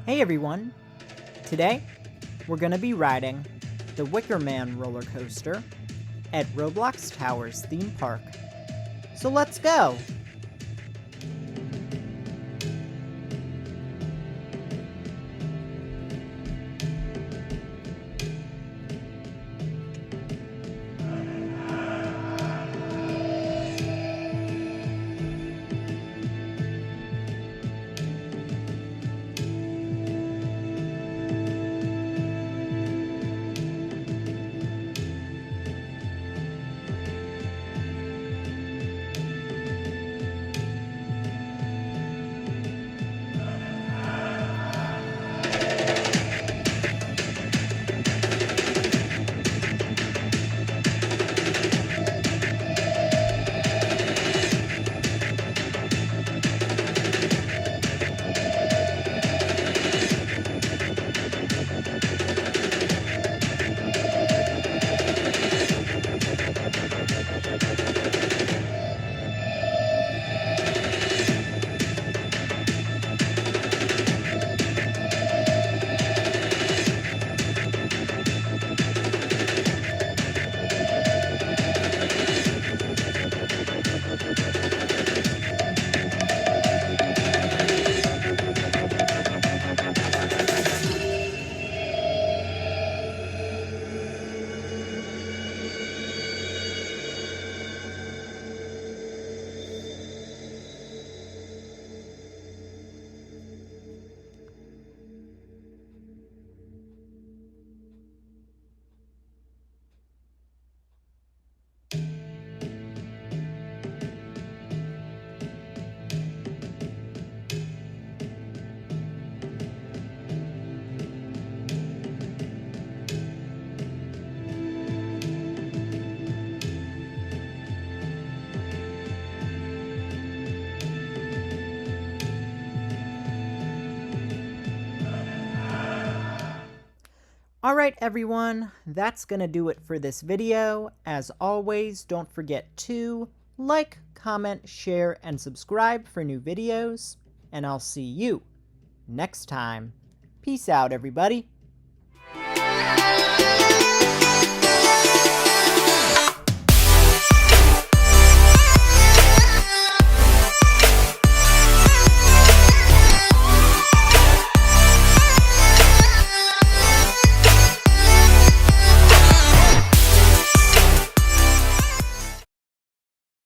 Hey everyone! Today, we're going to be riding the Wicker Man roller coaster at Roblox Towers Theme Park. So let's go! Alright everyone, that's gonna do it for this video. As always, don't forget to like, comment, share, and subscribe for new videos. And I'll see you next time. Peace out, everybody.